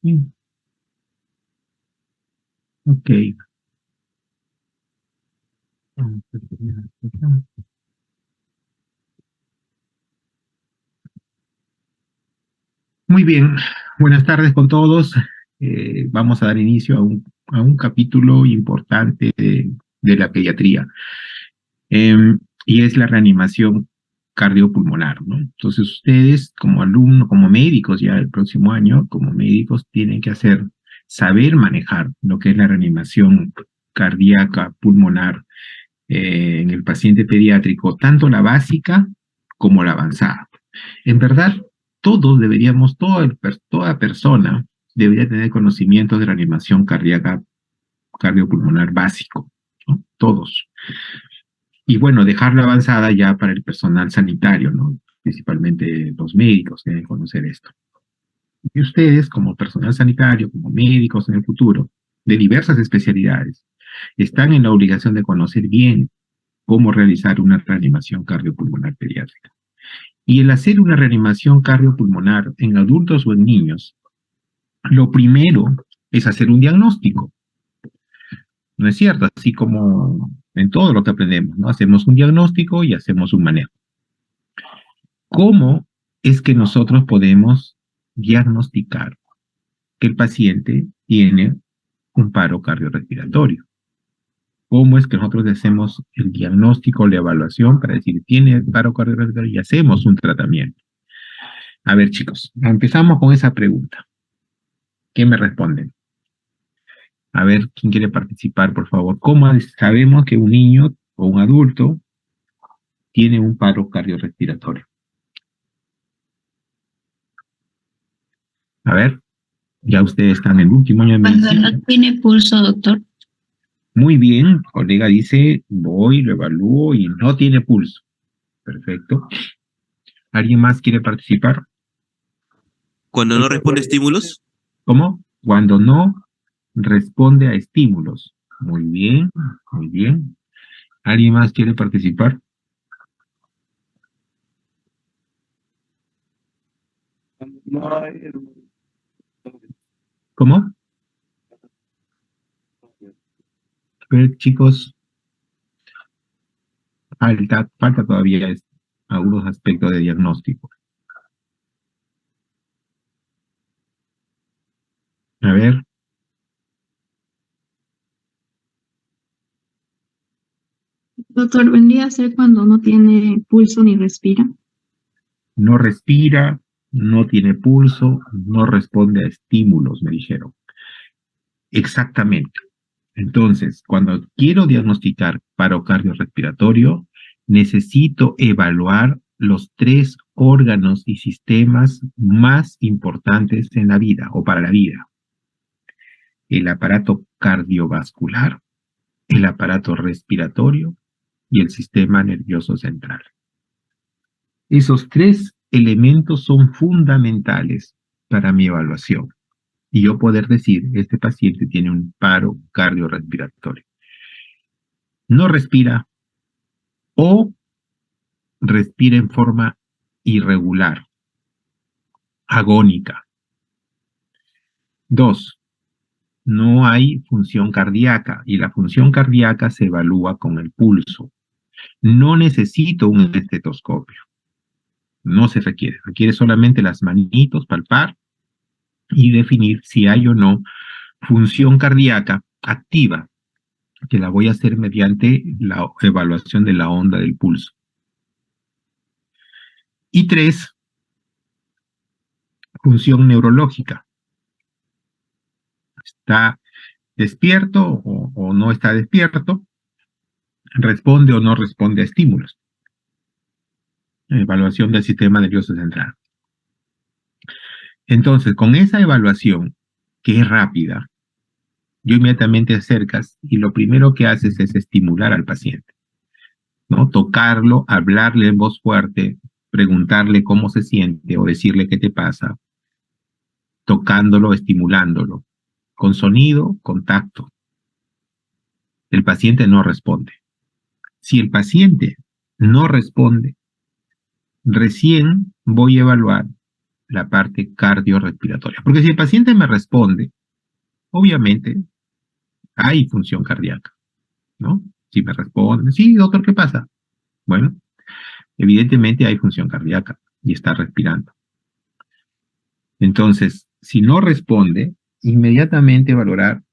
Sí, ok. Muy bien, buenas tardes con todos. Vamos a dar inicio a un capítulo importante de la pediatría, y es la reanimación cardiopulmonar, ¿no? Entonces ustedes como alumnos, como médicos ya el próximo año, como médicos tienen que saber manejar lo que es la reanimación cardíaca pulmonar en el paciente pediátrico, tanto la básica como la avanzada. En verdad, todos deberíamos, toda persona debería tener conocimientos de reanimación cardíaca, cardiopulmonar básico, ¿no? Todos. Y bueno, dejarla avanzada ya para el personal sanitario, ¿no? Principalmente los médicos deben conocer esto. Y ustedes, como personal sanitario, como médicos en el futuro, de diversas especialidades, están en la obligación de conocer bien cómo realizar una reanimación cardiopulmonar pediátrica. Y el hacer una reanimación cardiopulmonar en adultos o en niños, lo primero es hacer un diagnóstico. ¿No es cierto? Así como en todo lo que aprendemos, ¿no? Hacemos un diagnóstico y hacemos un manejo. ¿Cómo es que nosotros podemos diagnosticar que el paciente tiene un paro cardiorrespiratorio? ¿Cómo es que nosotros hacemos el diagnóstico, la evaluación para decir tiene paro cardiorrespiratorio y hacemos un tratamiento? A ver, chicos, empezamos con esa pregunta. ¿Qué me responden? A ver, ¿quién quiere participar, por favor? ¿Cómo sabemos que un niño o un adulto tiene un paro cardiorrespiratorio? A ver, ya ustedes están en el último año de Cuando medicina. no tiene pulso, doctor. Muy bien, colega dice, voy, lo evalúo y no tiene pulso. Perfecto. ¿Alguien más quiere participar? Cuando no responde a estímulos. ¿Cómo? Cuando no responde a estímulos. Muy bien, muy bien. ¿Alguien más quiere participar? ¿Cómo? Chicos, falta todavía algunos aspectos de diagnóstico. A ver. Doctor, ¿vendría a ser cuando no tiene pulso ni respira? No respira, no tiene pulso, no responde a estímulos, me dijeron. Exactamente. Entonces, cuando quiero diagnosticar paro cardiorrespiratorio, necesito evaluar los 3 órganos y sistemas más importantes en la vida o para la vida. El aparato cardiovascular, el aparato respiratorio y el sistema nervioso central. Esos 3 elementos son fundamentales para mi evaluación y yo poder decir, este paciente tiene un paro cardiorrespiratorio. No respira o respira en forma irregular, agónica. 2, no hay función cardíaca y la función cardíaca se evalúa con el pulso. No necesito un estetoscopio. No se requiere. Requiere solamente las manitos, palpar y definir si hay o no función cardíaca activa, que la voy a hacer mediante la evaluación de la onda del pulso. Y 3, función neurológica. ¿Está despierto o no está despierto? ¿Responde o no responde a estímulos? Evaluación del sistema nervioso central. Entonces, con esa evaluación, que es rápida, yo inmediatamente acercas y lo primero que haces es estimular al paciente, ¿no? Tocarlo, hablarle en voz fuerte, preguntarle cómo se siente o decirle qué te pasa, tocándolo, estimulándolo, con sonido, con tacto. El paciente no responde. Si el paciente no responde, recién voy a evaluar la parte cardiorrespiratoria. Porque si el paciente me responde, obviamente hay función cardíaca, ¿no? Si me responde, sí, doctor, ¿qué pasa? Bueno, evidentemente hay función cardíaca y está respirando. Entonces, si no responde, inmediatamente valorar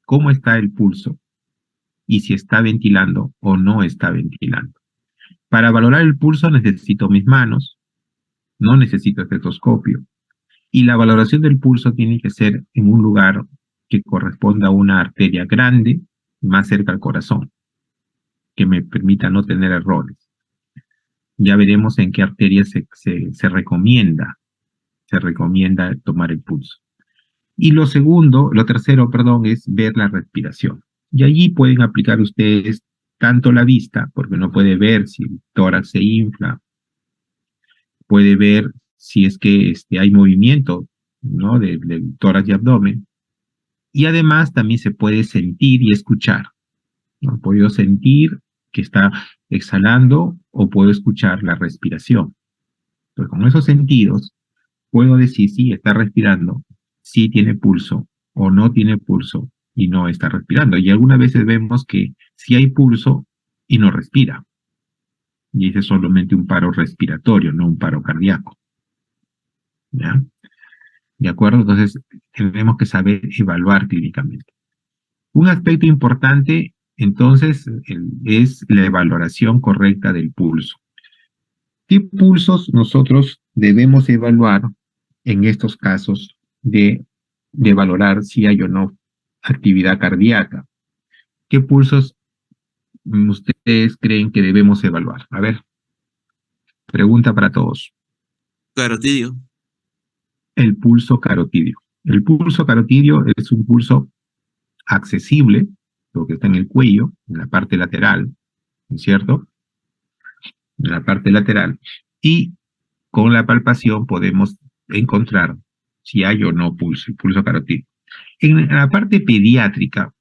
cómo está el pulso y si está ventilando o no está ventilando. Para valorar el pulso necesito mis manos, no necesito estetoscopio. Y la valoración del pulso tiene que ser en un lugar que corresponda a una arteria grande, más cerca al corazón, que me permita no tener errores. Ya veremos en qué arteria se recomienda tomar el pulso. Y lo tercero, perdón, es ver la respiración. Y allí pueden aplicar ustedes tanto la vista, porque no puede ver si el tórax se infla, puede ver si es que hay movimiento, ¿no? del tórax y abdomen. Y además también se puede sentir y escuchar, ¿no? Puedo sentir que está exhalando o puedo escuchar la respiración. Entonces, con esos sentidos, puedo decir si está respirando, si tiene pulso o no tiene pulso y no está respirando. Y algunas veces vemos que sí hay pulso y no respira. Y ese es solamente un paro respiratorio, no un paro cardíaco. ¿Ya? ¿De acuerdo? Entonces, tenemos que saber evaluar clínicamente. Un aspecto importante, entonces, es la valoración correcta del pulso. ¿Qué pulsos nosotros debemos evaluar en estos casos de valorar si hay o no actividad cardíaca? ¿Qué pulsos ustedes creen que debemos evaluar? A ver, pregunta para todos. Carotidio. El pulso carotidio. El pulso carotidio es un pulso accesible, lo que está en el cuello, en la parte lateral, ¿no es cierto? En la parte lateral. Y con la palpación podemos encontrar si hay o no pulso, el pulso carotidio. En la parte pediátrica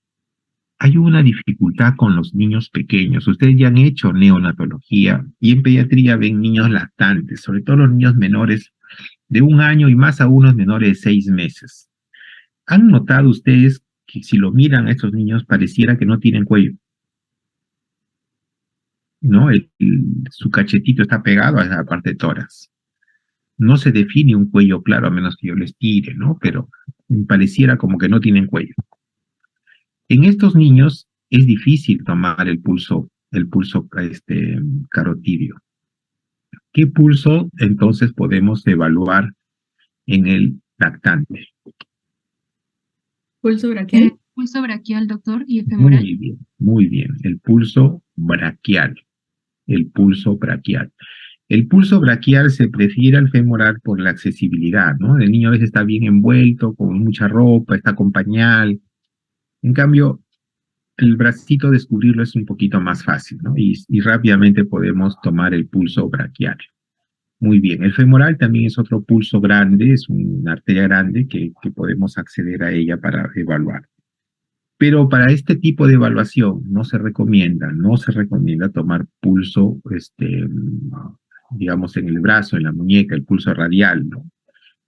hay una dificultad con los niños pequeños. Ustedes ya han hecho neonatología y en pediatría ven niños lactantes, sobre todo los niños menores de 1 año y más aún los menores de 6 meses. ¿Han notado ustedes que si lo miran a estos niños pareciera que no tienen cuello? ¿No? Su cachetito está pegado a la parte de tórax. No se define un cuello claro a menos que yo les tire, ¿no? Pero pareciera como que no tienen cuello. En estos niños es difícil tomar el pulso carotidio. ¿Qué pulso entonces podemos evaluar en el lactante? Pulso braquial. Pulso braquial, doctor, y el femoral. Muy bien. El pulso braquial. El pulso braquial. El pulso braquial se prefiere al femoral por la accesibilidad, ¿no? El niño a veces está bien envuelto, con mucha ropa, está con pañal. En cambio, el bracito descubrirlo es un poquito más fácil, ¿no? Y rápidamente podemos tomar el pulso braquial. Muy bien. El femoral también es otro pulso grande, es una arteria grande que podemos acceder a ella para evaluar. Pero para este tipo de evaluación no se recomienda tomar pulso, digamos, en el brazo, en la muñeca, el pulso radial, ¿no?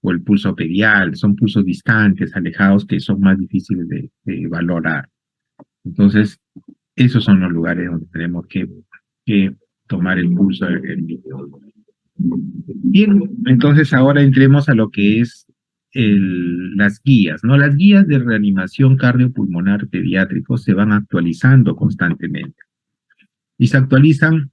O el pulso pedial, son pulsos distantes, alejados, que son más difíciles de valorar. Entonces, esos son los lugares donde tenemos que tomar el pulso del niño. Bien, entonces ahora entremos a lo que es las guías, ¿no? Las guías de reanimación cardiopulmonar pediátrico se van actualizando constantemente y se actualizan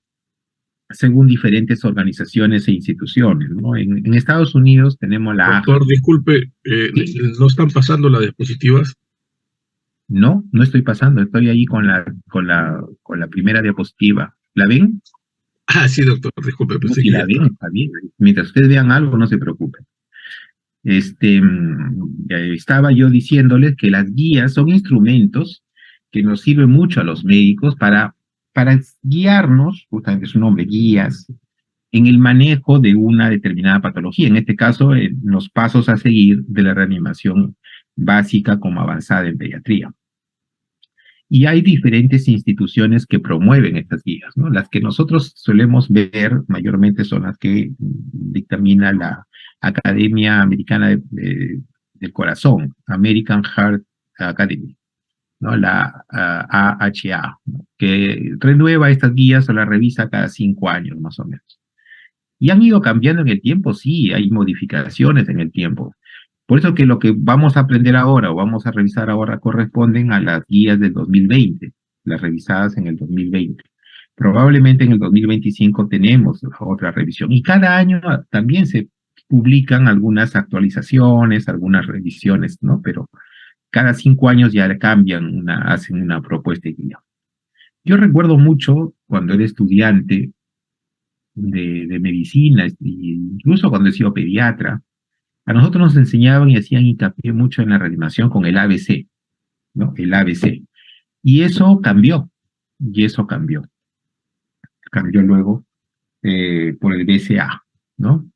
según diferentes organizaciones e instituciones, ¿no? En Estados Unidos tenemos la Doctor, disculpe, Sí. ¿no están pasando las diapositivas? No estoy pasando, estoy ahí con la primera diapositiva. ¿La ven? Ah, sí, doctor, disculpe, No, pensé si que la ya ven, estaba. está bien. Mientras ustedes vean algo, no se preocupen. Estaba yo diciéndoles que las guías son instrumentos que nos sirven mucho a los médicos para guiarnos, justamente su nombre, guías, en el manejo de una determinada patología, en este caso, en los pasos a seguir de la reanimación básica como avanzada en pediatría. Y hay diferentes instituciones que promueven estas guías, ¿no? Las que nosotros solemos ver mayormente son las que dictamina la Academia Americana del Corazón, American Heart Academy, ¿no? La AHA, ¿no? Que renueva estas guías o las revisa cada 5 años, más o menos. ¿Y han ido cambiando en el tiempo? Sí, hay modificaciones en el tiempo. Por eso que lo que vamos a aprender ahora o vamos a revisar ahora corresponden a las guías del 2020, las revisadas en el 2020. Probablemente en el 2025 tenemos otra revisión. Y cada año también se publican algunas actualizaciones, algunas revisiones, ¿no? Pero cada 5 años ya cambian, hacen una propuesta de guía. Yo recuerdo mucho cuando era estudiante de medicina, incluso cuando he sido pediatra, a nosotros nos enseñaban y hacían hincapié mucho en la reanimación con el ABC, ¿no? El ABC. Y eso cambió, y eso cambió. Cambió luego por el BCA, ¿no?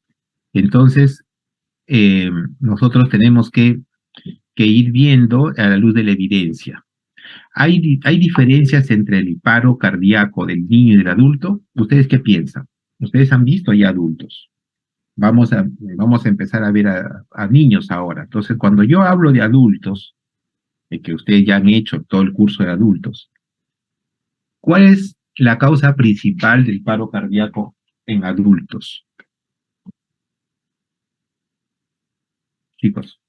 Entonces, nosotros tenemos que ir viendo a la luz de la evidencia. ¿Hay diferencias entre el paro cardíaco del niño y del adulto? ¿Ustedes qué piensan? Ustedes han visto ya adultos. Vamos a empezar a ver a niños ahora. Entonces, cuando yo hablo de adultos, de que ustedes ya han hecho todo el curso de adultos, ¿cuál es la causa principal del paro cardíaco en adultos? Chicos.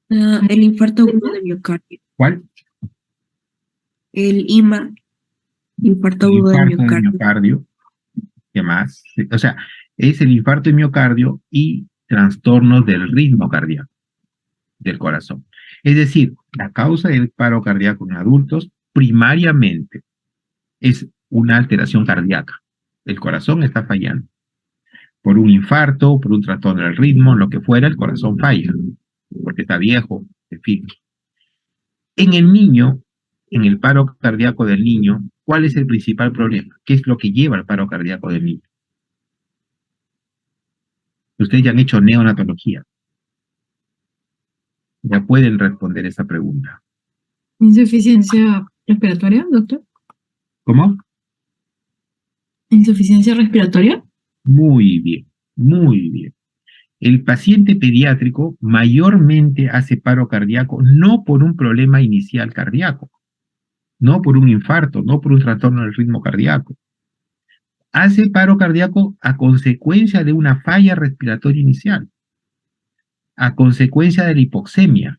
El infarto agudo de miocardio. ¿Cuál? El IMA, infarto El agudo de infarto de miocardio. miocardio. ¿Qué más? O sea, es el infarto de miocardio y trastornos del ritmo cardíaco del corazón. Es decir, la causa del paro cardíaco en adultos primariamente es una alteración cardíaca. El corazón está fallando. Por un infarto, por un trastorno del ritmo, lo que fuera, el corazón falla, porque está viejo, en fin. En el niño, en el paro cardíaco del niño, ¿cuál es el principal problema? ¿Qué es lo que lleva al paro cardíaco del niño? Ustedes ya han hecho neonatología. Ya pueden responder esa pregunta. ¿Insuficiencia respiratoria, doctor? ¿Cómo? ¿Insuficiencia respiratoria? Muy bien, muy bien. El paciente pediátrico mayormente hace paro cardíaco no por un problema inicial cardíaco, no por un infarto, no por un trastorno del ritmo cardíaco. Hace paro cardíaco a consecuencia de una falla respiratoria inicial, a consecuencia de la hipoxemia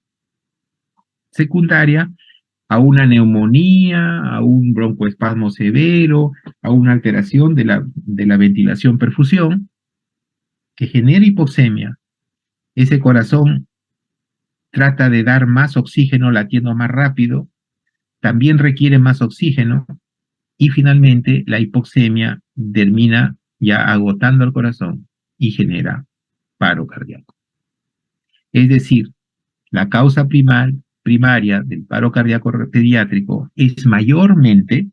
secundaria a una neumonía, a un broncoespasmo severo, a una alteración de la ventilación-perfusión que genera hipoxemia. Ese corazón trata de dar más oxígeno latiendo más rápido, también requiere más oxígeno y finalmente la hipoxemia termina ya agotando el corazón y genera paro cardíaco. Es decir, la causa primaria del paro cardíaco pediátrico es mayormente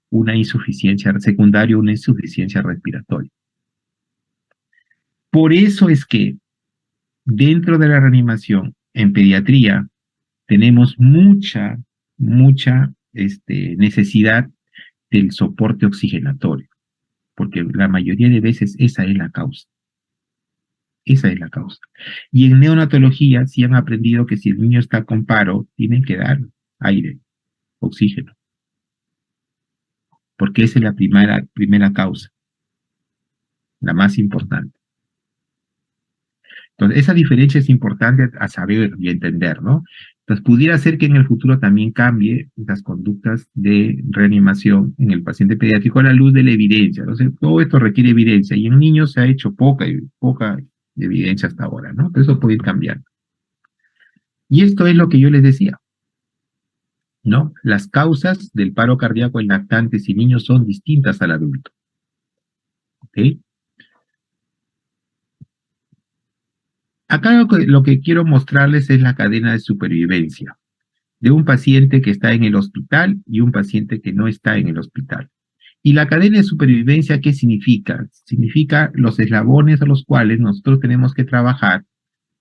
una insuficiencia secundaria, una insuficiencia respiratoria. Por eso es que dentro de la reanimación en pediatría tenemos mucha necesidad del soporte oxigenatorio, porque la mayoría de veces esa es la causa. Esa es la causa. Y en neonatología sí han aprendido que si el niño está con paro, tienen que dar aire, oxígeno, porque esa es la primera causa, la más importante. Entonces, esa diferencia es importante a saber y entender, ¿no? Entonces, pudiera ser que en el futuro también cambie las conductas de reanimación en el paciente pediátrico a la luz de la evidencia. Entonces, todo esto requiere evidencia y en niños se ha hecho poca evidencia hasta ahora, ¿no? Pero eso puede ir cambiando. Y esto es lo que yo les decía, ¿no? Las causas del paro cardíaco en lactantes y niños son distintas al adulto. ¿Ok? Acá lo que quiero mostrarles es la cadena de supervivencia de un paciente que está en el hospital y un paciente que no está en el hospital. Y la cadena de supervivencia, ¿qué significa? Significa los eslabones a los cuales nosotros tenemos que trabajar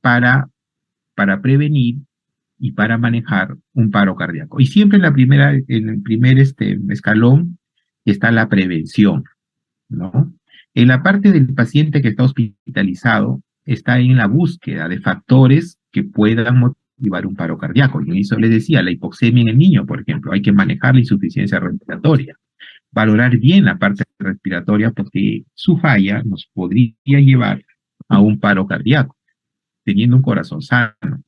para prevenir y para manejar un paro cardíaco. Y siempre en el primer escalón está la prevención, ¿no? En la parte del paciente que está hospitalizado, está en la búsqueda de factores que puedan motivar un paro cardíaco. Y eso les decía, la hipoxemia en el niño, por ejemplo, hay que manejar la insuficiencia respiratoria, valorar bien la parte respiratoria porque su falla nos podría llevar a un paro cardíaco, teniendo un corazón sano,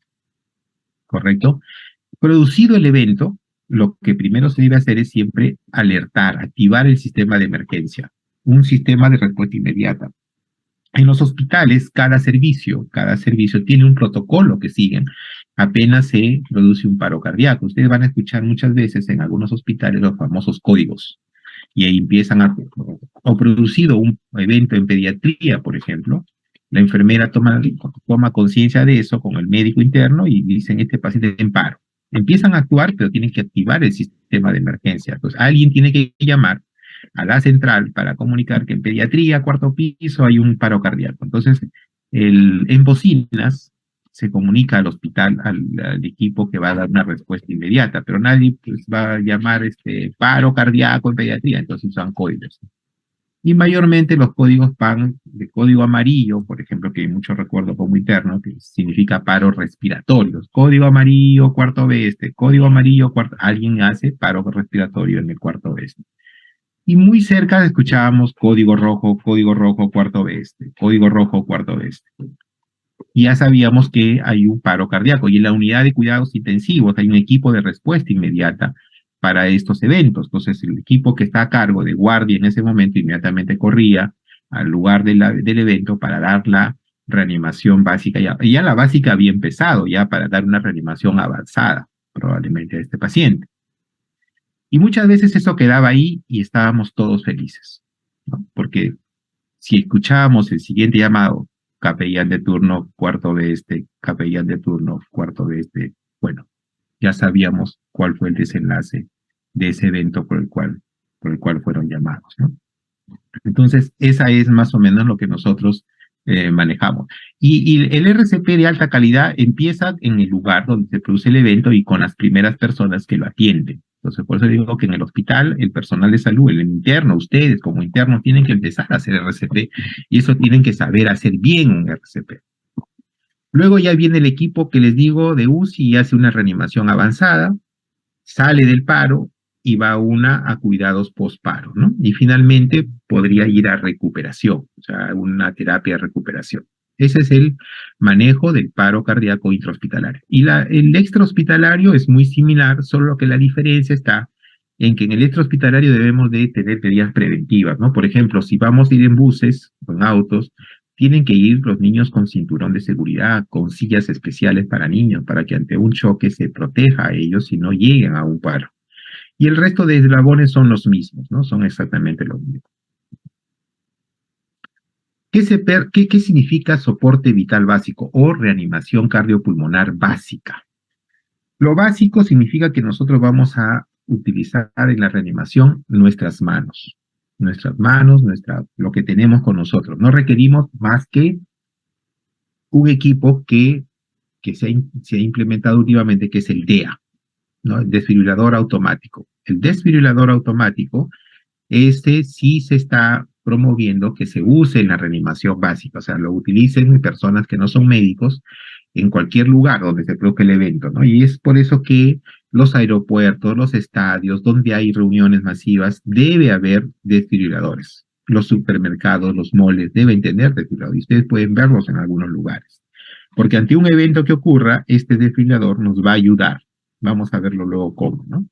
¿correcto? Producido el evento, lo que primero se debe hacer es siempre alertar, activar el sistema de emergencia, un sistema de respuesta inmediata. En los hospitales, cada servicio tiene un protocolo que siguen apenas se produce un paro cardíaco. Ustedes van a escuchar muchas veces en algunos hospitales los famosos códigos, y ahí empiezan o producido un evento en pediatría, por ejemplo, la enfermera toma conciencia de eso con el médico interno y dicen, este paciente está en paro. Empiezan a actuar, pero tienen que activar el sistema de emergencia. Entonces, alguien tiene que llamar a la central para comunicar que en pediatría, cuarto piso, hay un paro cardíaco. Entonces, en bocinas se comunica al hospital, al equipo que va a dar una respuesta inmediata, pero nadie pues, va a llamar paro cardíaco en pediatría, entonces usan códigos. Y mayormente los códigos van de código amarillo, por ejemplo, que mucho recuerdo como interno, que significa paros respiratorios. Código amarillo, cuarto oeste, código amarillo, alguien hace paro respiratorio en el cuarto oeste. Y muy cerca escuchábamos código rojo, cuarto oeste, código rojo, cuarto oeste. Y ya sabíamos que hay un paro cardíaco. Y en la unidad de cuidados intensivos hay un equipo de respuesta inmediata para estos eventos. Entonces, el equipo que está a cargo de guardia en ese momento inmediatamente corría al lugar del evento para dar la reanimación básica. Y ya la básica había empezado, ya para dar una reanimación avanzada, probablemente a este paciente. Y muchas veces eso quedaba ahí y estábamos todos felices, ¿no? Porque si escuchábamos el siguiente llamado, capellán de turno, cuarto oeste, capellán de turno, cuarto oeste, bueno, ya sabíamos cuál fue el desenlace de ese evento por el cual fueron llamados, ¿no? Entonces, esa es más o menos lo que nosotros manejamos. Y el RCP de alta calidad empieza en el lugar donde se produce el evento y con las primeras personas que lo atienden. Entonces, por eso digo que en el hospital, el personal de salud, el interno, ustedes como internos, tienen que empezar a hacer RCP y eso tienen que saber hacer bien un RCP. Luego ya viene el equipo que les digo de UCI y hace una reanimación avanzada, sale del paro y va a cuidados post-paro, ¿no? Y finalmente podría ir a recuperación, o sea, una terapia de recuperación. Ese es el manejo del paro cardíaco intrahospitalario. Y el extrahospitalario es muy similar, solo que la diferencia está en que en el extrahospitalario debemos de tener medidas preventivas, ¿no? Por ejemplo, si vamos a ir en buses o en autos, tienen que ir los niños con cinturón de seguridad, con sillas especiales para niños, para que ante un choque se proteja a ellos y no lleguen a un paro. Y el resto de eslabones son los mismos, ¿no? Son exactamente los mismos. ¿Qué significa soporte vital básico o reanimación cardiopulmonar básica? Lo básico significa que nosotros vamos a utilizar en la reanimación nuestras manos, lo que tenemos con nosotros. No requerimos más que un equipo que se ha implementado últimamente, que es el DEA, ¿no? El desfibrilador automático. El desfibrilador automático, sí se está promoviendo que se use en la reanimación básica, o sea, lo utilicen personas que no son médicos en cualquier lugar donde se produzca el evento, ¿no? Y es por eso que los aeropuertos, los estadios, donde hay reuniones masivas, debe haber desfibriladores. Los supermercados, los moles deben tener desfibriladores. Y ustedes pueden verlos en algunos lugares. Porque ante un evento que ocurra, este desfibrilador nos va a ayudar. Vamos a verlo luego cómo, ¿no?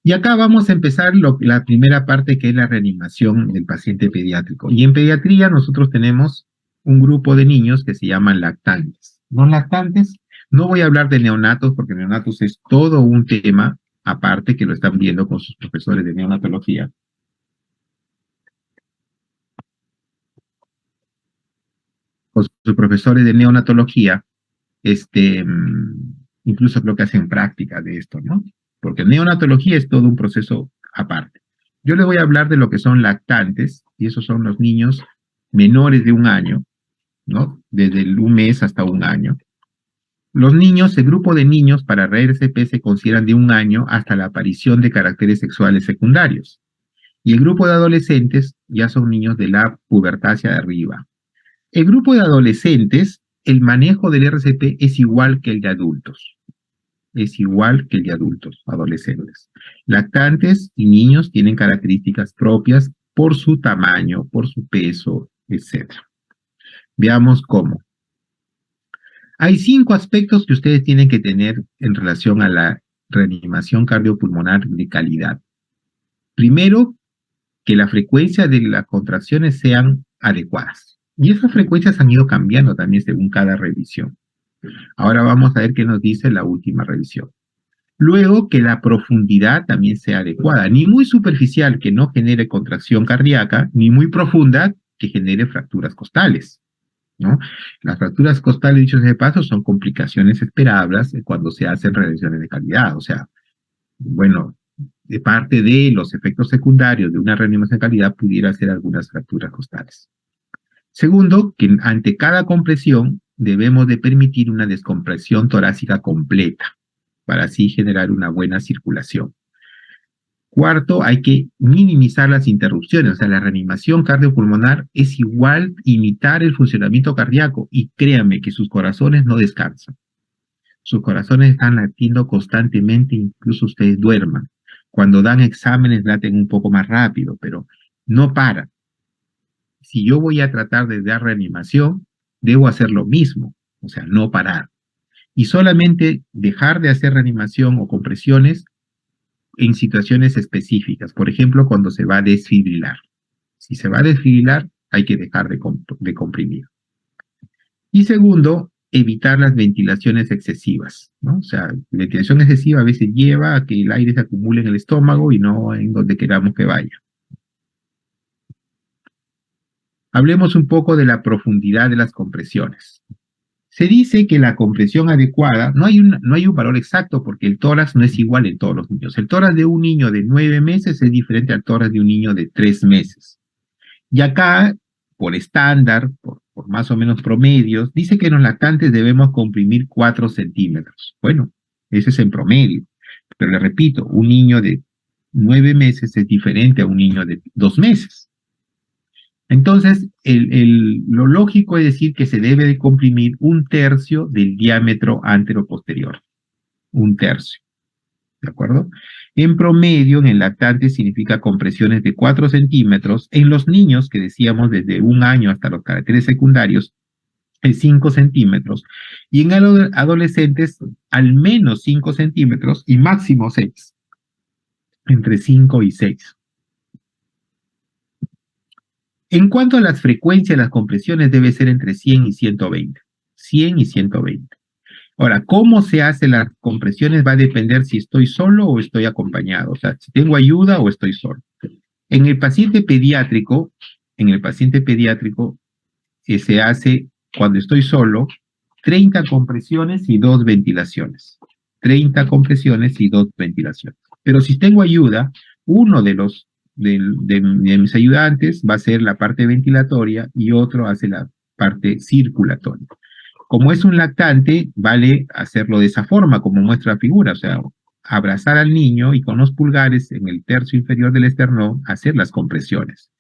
Y acá vamos a empezar la primera parte, que es la reanimación del paciente pediátrico. Y en pediatría nosotros tenemos un grupo de niños que se llaman lactantes. Los lactantes, no voy a hablar de neonatos, porque neonatos es todo un tema aparte que lo están viendo con sus profesores de neonatología. Con sus profesores de neonatología, incluso creo que hacen práctica de esto, ¿no? Porque neonatología es todo un proceso aparte. Yo les voy a hablar de lo que son lactantes, y esos son los niños menores de un año, ¿no? Desde un mes hasta un año. Los niños, el grupo de niños para RCP se consideran de 1 año hasta la aparición de caracteres sexuales secundarios. Y el grupo de adolescentes ya son niños de la pubertad hacia arriba. El grupo de adolescentes, el manejo del RCP es igual que el de adultos. Es igual que el de adultos, adolescentes. Lactantes y niños tienen características propias por su tamaño, por su peso, etc. Veamos cómo. Hay 5 aspectos que ustedes tienen que tener en relación a la reanimación cardiopulmonar de calidad. Primero, que la frecuencia de las contracciones sean adecuadas. Y esas frecuencias han ido cambiando también según cada revisión. Ahora vamos a ver qué nos dice la última revisión. Luego, que la profundidad también sea adecuada, ni muy superficial que no genere contracción cardíaca, ni muy profunda que genere fracturas costales, ¿no? Las fracturas costales, dicho sea de paso, son complicaciones esperables cuando se hacen revisiones de calidad. O sea, bueno, de parte de los efectos secundarios de una reanimación de calidad pudiera ser algunas fracturas costales. Segundo, que ante cada compresión debemos de permitir una descompresión torácica completa para así generar una buena circulación. Cuarto, hay que minimizar las interrupciones, o sea, la reanimación cardiopulmonar es igual imitar el funcionamiento cardíaco y créanme que sus corazones no descansan. Sus corazones están latiendo constantemente, incluso ustedes duerman. Cuando dan exámenes laten un poco más rápido, pero no paran. Si yo voy a tratar de dar reanimación, debo hacer lo mismo, o sea, no parar. Y solamente dejar de hacer reanimación o compresiones en situaciones específicas. Por ejemplo, cuando se va a desfibrilar. Si se va a desfibrilar, hay que dejar de comprimir. Y segundo, evitar las ventilaciones excesivas, ¿no? O sea, la ventilación excesiva a veces lleva a que el aire se acumule en el estómago y no en donde queramos que vaya. Hablemos un poco de la profundidad de las compresiones. Se dice que la compresión adecuada, no hay un valor exacto porque el tórax no es igual en todos los niños. El tórax de un niño de 9 meses es diferente al tórax de un niño de 3 meses. Y acá, por estándar, por más o menos promedios, dice que en los lactantes debemos comprimir 4 centímetros. Bueno, ese es en promedio. Pero le repito, un niño de 9 meses es diferente a un niño de 2 meses. Entonces, lo lógico es decir que se debe de comprimir 1/3 del diámetro anteroposterior. 1/3. ¿De acuerdo? En promedio, en el lactante significa compresiones de 4 centímetros. En los niños, que decíamos desde 1 año hasta los caracteres secundarios, es 5 centímetros. Y en adolescentes, al menos 5 centímetros y máximo 6. Entre 5 y 6. En cuanto a las frecuencias de las compresiones, debe ser entre 100 y 120. 100 y 120. Ahora, ¿cómo se hacen las compresiones? Va a depender si estoy solo o estoy acompañado. O sea, si tengo ayuda o estoy solo. En el paciente pediátrico, se hace, cuando estoy solo, 30 compresiones y 2 ventilaciones. 30 compresiones y 2 ventilaciones. Pero si tengo ayuda, uno de mis ayudantes va a hacer la parte ventilatoria y otro hace la parte circulatoria. Como es un lactante, vale hacerlo de esa forma, como muestra la figura, o sea, abrazar al niño y con los pulgares en el tercio inferior del esternón hacer las compresiones.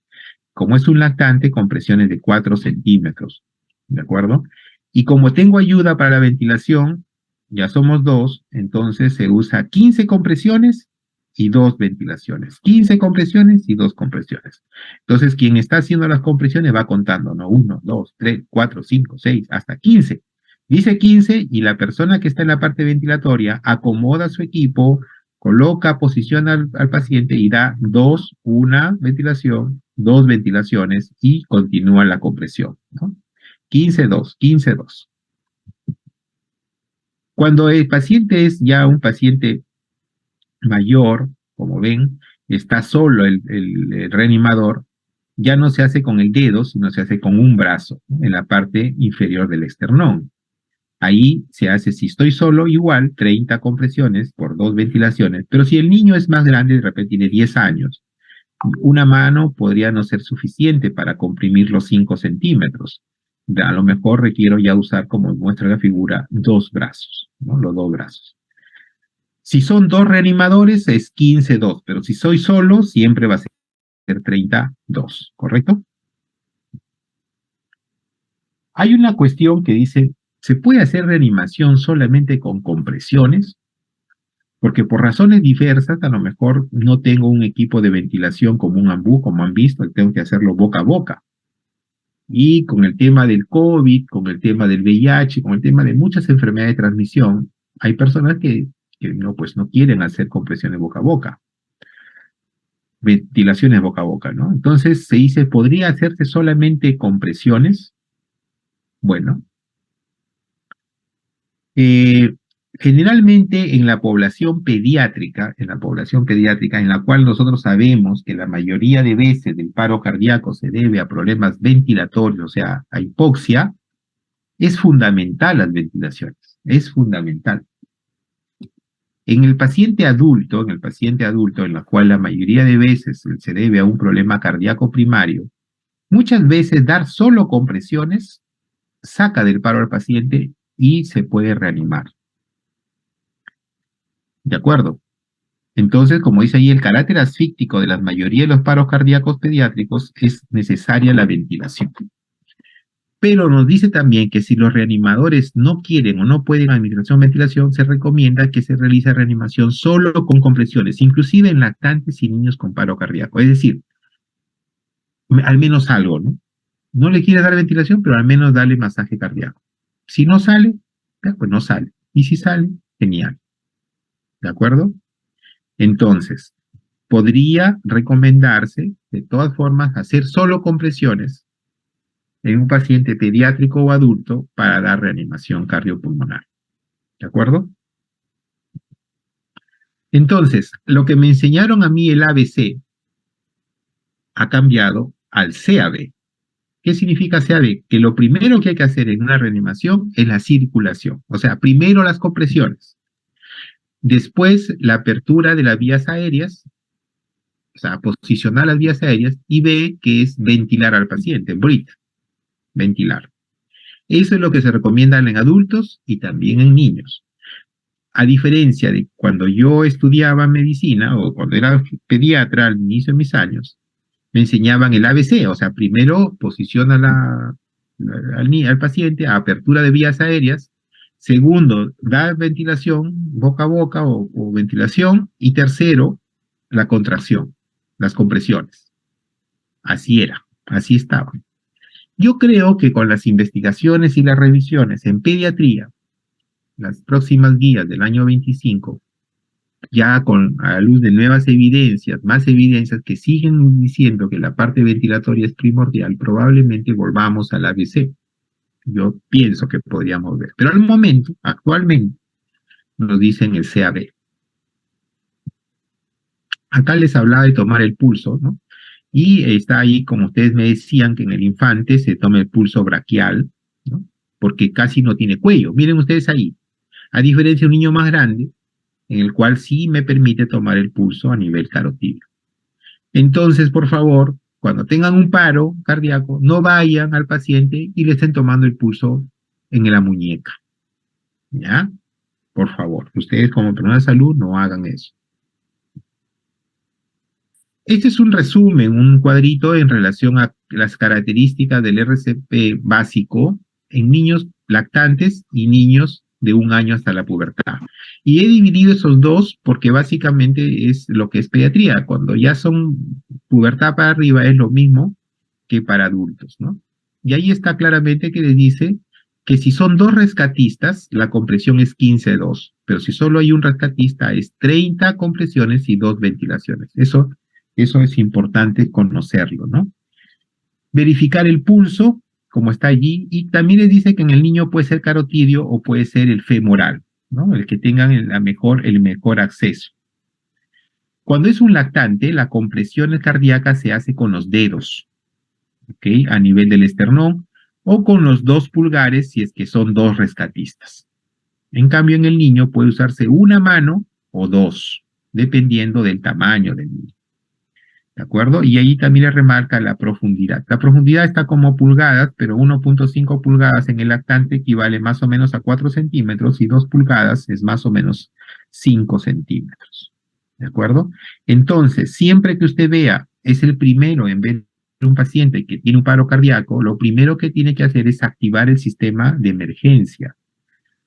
Como es un lactante, compresiones de 4 centímetros, ¿de acuerdo? Y como tengo ayuda para la ventilación, ya somos 2, entonces se usa 15 compresiones y 2 ventilaciones. 15 compresiones y 2 compresiones. Entonces, quien está haciendo las compresiones va contando, ¿no? 1, 2, 3, 4, 5, 6, hasta 15. Dice 15 y la persona que está en la parte ventilatoria acomoda su equipo, coloca, posiciona al paciente y da 2, 1 ventilación, 2 ventilaciones y continúa la compresión, ¿no? 15, 2, 15, 2. Cuando el paciente es ya un paciente mayor, como ven, está solo el reanimador, ya no se hace con el dedo, sino se hace con un brazo, ¿no? En la parte inferior del esternón. Ahí se hace, si estoy solo, igual, 30 compresiones por 2 ventilaciones, pero si el niño es más grande, de repente tiene 10 años, una mano podría no ser suficiente para comprimir los 5 centímetros. A lo mejor requiero ya usar, como muestra la figura, 2 brazos, ¿no? Los 2 brazos. Si son 2 reanimadores es 15-2, pero si soy solo, siempre va a ser 32, ¿correcto? Hay una cuestión que dice, ¿se puede hacer reanimación solamente con compresiones? Porque por razones diversas, a lo mejor no tengo un equipo de ventilación como un ambú, como han visto, tengo que hacerlo boca a boca. Y con el tema del COVID, con el tema del VIH, con el tema de muchas enfermedades de transmisión, hay personas que no, pues no quieren hacer compresiones boca a boca, ventilaciones boca a boca, ¿no? Entonces se dice, ¿podría hacerse solamente compresiones? Bueno, eh, generalmente en la población pediátrica, en la cual nosotros sabemos que la mayoría de veces del paro cardíaco se debe a problemas ventilatorios, o sea, a hipoxia, es fundamental las ventilaciones, es fundamental. En el paciente adulto, en la cual la mayoría de veces se debe a un problema cardíaco primario, muchas veces dar solo compresiones saca del paro al paciente y se puede reanimar. ¿De acuerdo? Entonces, como dice ahí, el carácter asfíctico de la mayoría de los paros cardíacos pediátricos es necesaria la ventilación. Pero nos dice también que si los reanimadores no quieren o no pueden administración ventilación, se recomienda que se realice reanimación solo con compresiones, inclusive en lactantes y niños con paro cardíaco. Es decir, al menos algo, ¿no? No le quiere dar ventilación, pero al menos darle masaje cardíaco. Si no sale, pues no sale. Y si sale, genial. ¿De acuerdo? Entonces, podría recomendarse, de todas formas, hacer solo compresiones en un paciente pediátrico o adulto para dar reanimación cardiopulmonar. ¿De acuerdo? Entonces, lo que me enseñaron a mí el ABC ha cambiado al CAB. ¿Qué significa CAB? Que lo primero que hay que hacer en una reanimación es la circulación. O sea, primero las compresiones. Después, la apertura de las vías aéreas, o sea, posicionar las vías aéreas, y B, que es ventilar al paciente, breathe, ventilar. Eso es lo que se recomienda en adultos y también en niños. A diferencia de cuando yo estudiaba medicina o cuando era pediatra al inicio de mis años, me enseñaban el ABC, o sea, primero posiciona al paciente a apertura de vías aéreas, segundo, da ventilación boca a boca o ventilación, y tercero, la contracción, las compresiones. Así era, así estaba. Yo creo que con las investigaciones y las revisiones en pediatría, las próximas guías del año 25, ya a la luz de nuevas evidencias, más evidencias que siguen diciendo que la parte ventilatoria es primordial, probablemente volvamos al ABC. Yo pienso que podríamos ver. Pero al momento, actualmente, nos dicen el CAB. Acá les hablaba de tomar el pulso, ¿no? Y está ahí, como ustedes me decían, que en el infante se toma el pulso braquial, ¿no? Porque casi no tiene cuello. Miren ustedes ahí. A diferencia de un niño más grande, en el cual sí me permite tomar el pulso a nivel carotídeo. Entonces, por favor, cuando tengan un paro cardíaco, no vayan al paciente y le estén tomando el pulso en la muñeca. ¿Ya? Por favor, ustedes como personal de salud no hagan eso. Este es un resumen, un cuadrito en relación a las características del RCP básico en niños lactantes y niños de 1 año hasta la pubertad. Y he dividido esos dos porque básicamente es lo que es pediatría. Cuando ya son pubertad para arriba es lo mismo que para adultos, ¿no? Y ahí está claramente que les dice que si son 2 rescatistas, la compresión es 15-2, pero si solo hay un rescatista es 30 compresiones y 2 ventilaciones. Eso es importante conocerlo, ¿no? Verificar el pulso, como está allí, y también les dice que en el niño puede ser carotidio o puede ser el femoral, ¿no? El que tengan el mejor acceso. Cuando es un lactante, la compresión cardíaca se hace con los dedos, ¿ok? A nivel del esternón, o con los 2 pulgares si es que son 2 rescatistas. En cambio, en el niño puede usarse una mano o 2, dependiendo del tamaño del niño. ¿De acuerdo? Y ahí también le remarca la profundidad. La profundidad está como pulgadas, pero 1.5 pulgadas en el lactante equivale más o menos a 4 centímetros y 2 pulgadas es más o menos 5 centímetros. ¿De acuerdo? Entonces, siempre que usted vea, es el primero en ver un paciente que tiene un paro cardíaco, lo primero que tiene que hacer es activar el sistema de emergencia.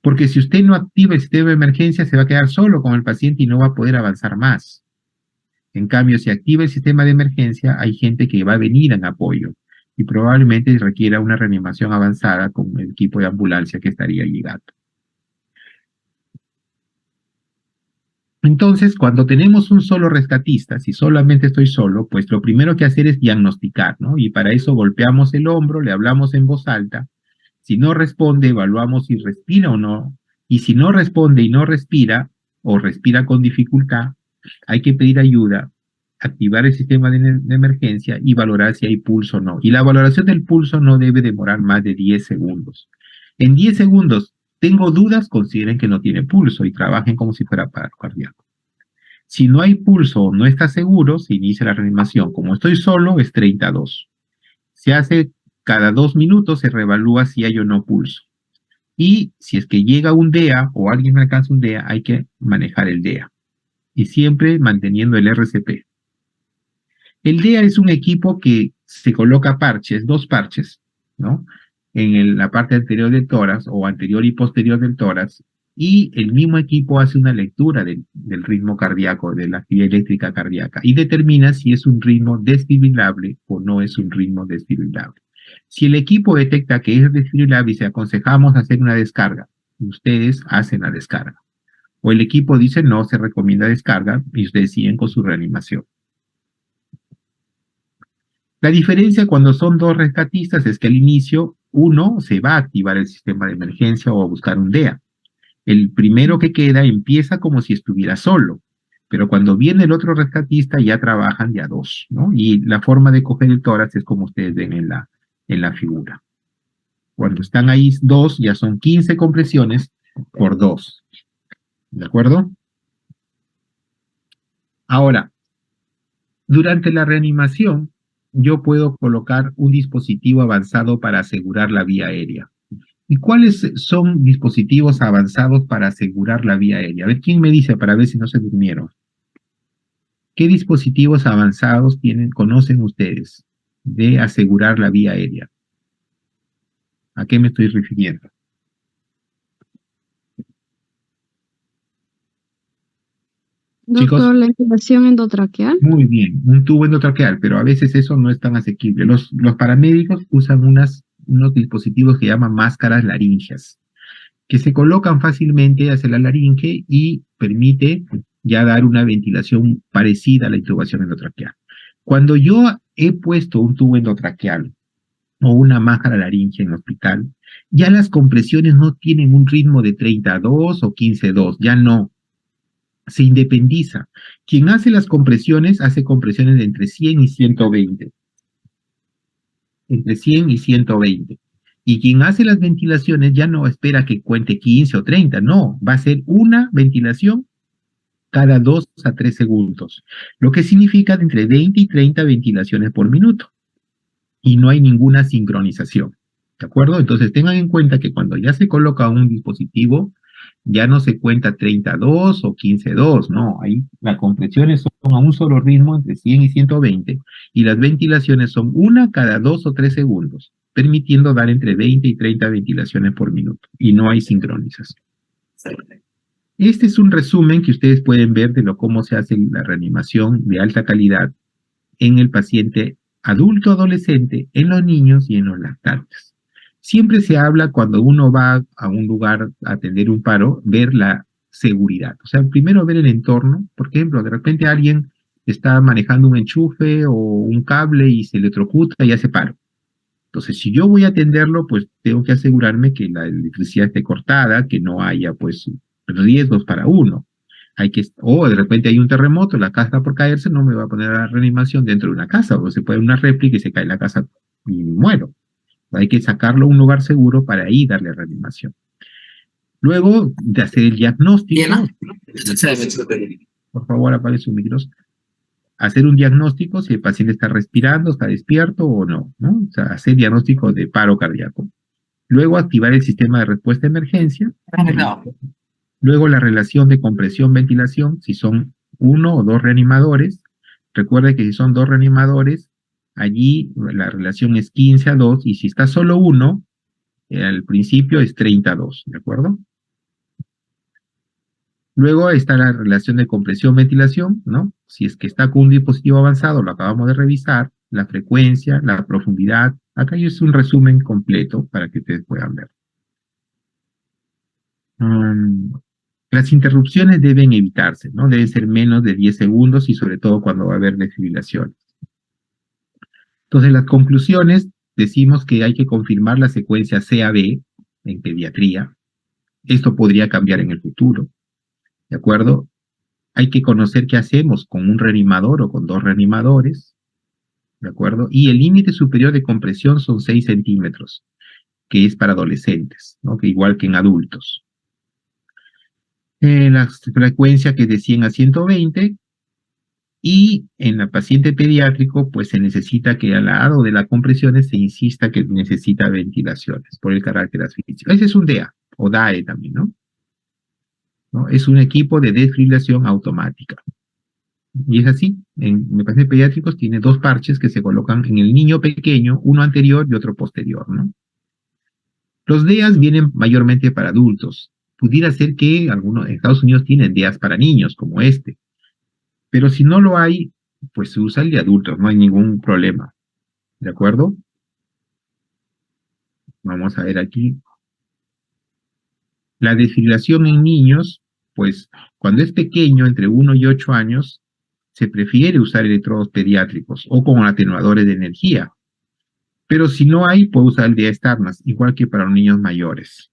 Porque si usted no activa el sistema de emergencia, se va a quedar solo con el paciente y no va a poder avanzar más. En cambio, si activa el sistema de emergencia, hay gente que va a venir en apoyo y probablemente requiera una reanimación avanzada con el equipo de ambulancia que estaría llegando. Entonces, cuando tenemos un solo rescatista, si solamente estoy solo, pues lo primero que hacer es diagnosticar, ¿no? Y para eso golpeamos el hombro, le hablamos en voz alta. Si no responde, evaluamos si respira o no. Y si no responde y no respira, o respira con dificultad, hay que pedir ayuda, activar el sistema de emergencia y valorar si hay pulso o no. Y la valoración del pulso no debe demorar más de 10 segundos. En 10 segundos, tengo dudas, consideren que no tiene pulso y trabajen como si fuera paro cardíaco. Si no hay pulso o no está seguro, se inicia la reanimación. Como estoy solo, es 32. Se hace cada 2 minutos, se reevalúa si hay o no pulso. Y si es que llega un DEA o alguien alcanza un DEA, hay que manejar el DEA. Y siempre manteniendo el RCP. El DEA es un equipo que se coloca parches, 2 parches, ¿no? En la parte anterior del tórax o anterior y posterior del tórax, y el mismo equipo hace una lectura del ritmo cardíaco, de la actividad eléctrica cardíaca, y determina si es un ritmo desfibrilable o no es un ritmo desfibrilable. Si el equipo detecta que es desfibrilable y se aconsejamos hacer una descarga, ustedes hacen la descarga. O el equipo dice no, se recomienda descarga, y ustedes siguen con su reanimación. La diferencia cuando son 2 rescatistas es que al inicio uno se va a activar el sistema de emergencia o a buscar un DEA. El primero que queda empieza como si estuviera solo, pero cuando viene el otro rescatista ya trabajan de a 2, ¿no? Y la forma de coger el tórax es como ustedes ven en la figura. Cuando están ahí 2, ya son 15 compresiones por 2. ¿De acuerdo? Ahora, durante la reanimación, yo puedo colocar un dispositivo avanzado para asegurar la vía aérea. ¿Y cuáles son dispositivos avanzados para asegurar la vía aérea? A ver, ¿quién me dice para ver si no se durmieron? ¿Qué dispositivos avanzados conocen ustedes de asegurar la vía aérea? ¿A qué me estoy refiriendo? Chicos. Doctor, la intubación endotraqueal. Muy bien, un tubo endotraqueal, pero a veces eso no es tan asequible. Los paramédicos usan unos dispositivos que llaman máscaras laringeas, que se colocan fácilmente hacia la laringe y permite ya dar una ventilación parecida a la intubación endotraqueal. Cuando yo he puesto un tubo endotraqueal o una máscara laringe en el hospital, ya las compresiones no tienen un ritmo de 32 o 15-2, ya no. Se independiza. Quien hace las compresiones, hace compresiones de entre 100 y 120. Entre 100 y 120. Y quien hace las ventilaciones ya no espera que cuente 15 o 30, no, va a ser una ventilación cada 2 a 3 segundos, lo que significa de entre 20 y 30 ventilaciones por minuto. Y no hay ninguna sincronización, ¿de acuerdo? Entonces tengan en cuenta que cuando ya se coloca un dispositivo, ya no se cuenta 32 o 15-2, no, ahí las compresiones son a un solo ritmo entre 100 y 120 y las ventilaciones son una cada 2 o 3 segundos, permitiendo dar entre 20 y 30 ventilaciones por minuto y no hay sincronización. Este es un resumen que ustedes pueden ver de cómo se hace la reanimación de alta calidad en el paciente adulto adolescente, en los niños y en los lactantes. Siempre se habla cuando uno va a un lugar a atender un paro, ver la seguridad. O sea, primero ver el entorno. Por ejemplo, de repente alguien está manejando un enchufe o un cable y se electrocuta y hace paro. Entonces, si yo voy a atenderlo, pues tengo que asegurarme que la electricidad esté cortada, que no haya, pues, riesgos para uno. O de repente hay un terremoto, la casa está por caerse, no me va a poner a la reanimación dentro de una casa, o se puede una réplica y se cae la casa y muero. Hay que sacarlo a un lugar seguro para ahí darle reanimación. Luego de hacer el diagnóstico, por favor apague sus micros. hacer un diagnóstico si el paciente está respirando, está despierto o no, ¿no? O sea, hacer diagnóstico de paro cardíaco. Luego activar el sistema de respuesta de emergencia. Luego la relación de compresión-ventilación, si son 1 o 2 reanimadores. Recuerde que si son 2 reanimadores, allí la relación es 15:2, y si está solo uno, al principio es 30:2, ¿de acuerdo? Luego está la relación de compresión-ventilación, ¿no? Si es que está con un dispositivo avanzado, lo acabamos de revisar, la frecuencia, la profundidad. Acá es un resumen completo para que ustedes puedan ver. Las interrupciones deben evitarse, ¿no? Deben ser menos de 10 segundos y sobre todo cuando va a haber desfibrilaciones. Entonces, las conclusiones, decimos que hay que confirmar la secuencia CAB en pediatría. Esto podría cambiar en el futuro, ¿de acuerdo? Hay que conocer qué hacemos con un reanimador o con 2 reanimadores, ¿de acuerdo? Y el límite superior de compresión son 6 centímetros, que es para adolescentes, ¿no? Que igual que en adultos. La frecuencia que es de 100 a 120, y en la paciente pediátrico, pues se necesita que al lado de las compresiones se insista que necesita ventilaciones por el carácter asfíxico. Ese es un DEA, o DAE también, ¿no? Es un equipo de desfibrilación automática. Y es así, en pacientes pediátricos tiene 2 parches que se colocan en el niño pequeño, uno anterior y otro posterior, ¿no? Los DEAs vienen mayormente para adultos. Pudiera ser que algunos en Estados Unidos tienen DEAs para niños, como este. Pero si no lo hay, pues se usa el de adultos, no hay ningún problema. ¿De acuerdo? Vamos a ver aquí. La desfibrilación en niños, pues cuando es pequeño, entre 1 y 8 años, se prefiere usar electrodos pediátricos o con atenuadores de energía. Pero si no hay, puede usar el diastarnas, igual que para los niños mayores.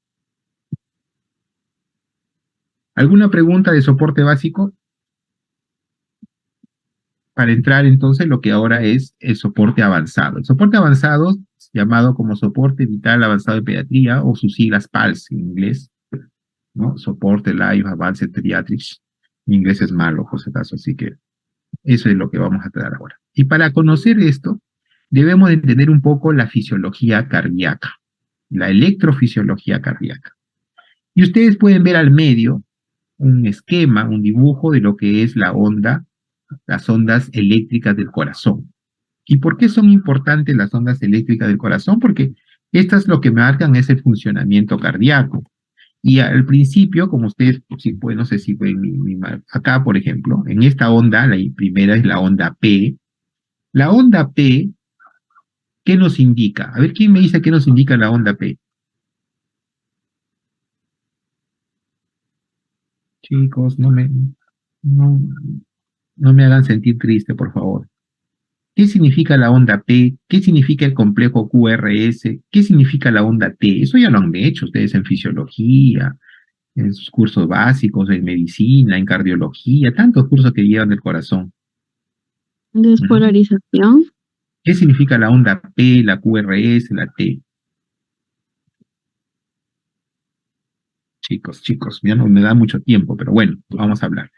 ¿Alguna pregunta de soporte básico? Para entrar entonces lo que ahora es el soporte avanzado. El soporte avanzado, llamado como soporte vital avanzado de pediatría, o sus siglas PALS en inglés, ¿no? Soporte Life Advanced Pediatrics. Mi inglés es malo, por si acaso, así que eso es lo que vamos a tratar ahora. Y para conocer esto, debemos de entender un poco la fisiología cardíaca, la electrofisiología cardíaca. Y ustedes pueden ver al medio un esquema, un dibujo de lo que es la onda, las ondas eléctricas del corazón. ¿Y por qué son importantes las ondas eléctricas del corazón? Porque estas lo que marcan es el funcionamiento cardíaco. Y al principio, como ustedes, si pueden, no sé si pueden, acá, por ejemplo, en esta onda, la primera es la onda P. La onda P, ¿qué nos indica? A ver, ¿quién me dice qué nos indica la onda P? Chicos, no me hagan sentir triste, por favor. ¿Qué significa la onda P? ¿Qué significa el complejo QRS? ¿Qué significa la onda T? Eso ya lo han hecho ustedes en fisiología, en sus cursos básicos, en medicina, en cardiología, tantos cursos que llevan del corazón. Despolarización. ¿Qué significa la onda P, la QRS, la T? Chicos, ya no me da mucho tiempo, pero bueno, vamos a hablar.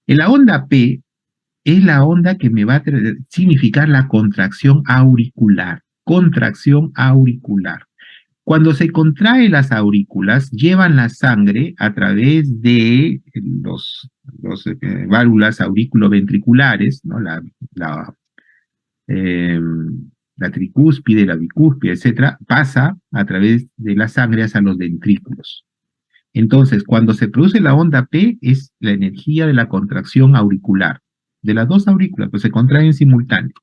En la onda P es la onda que me va a significar la contracción auricular. Contracción auricular. Cuando se contrae las aurículas, llevan la sangre a través de los válvulas auriculoventriculares, ¿no? La tricúspide, la bicúspide, etcétera, pasa a través de la sangre hacia los ventrículos. Entonces, cuando se produce la onda P, es la energía de la contracción auricular, de las 2 aurículas, pues se contraen en simultáneo.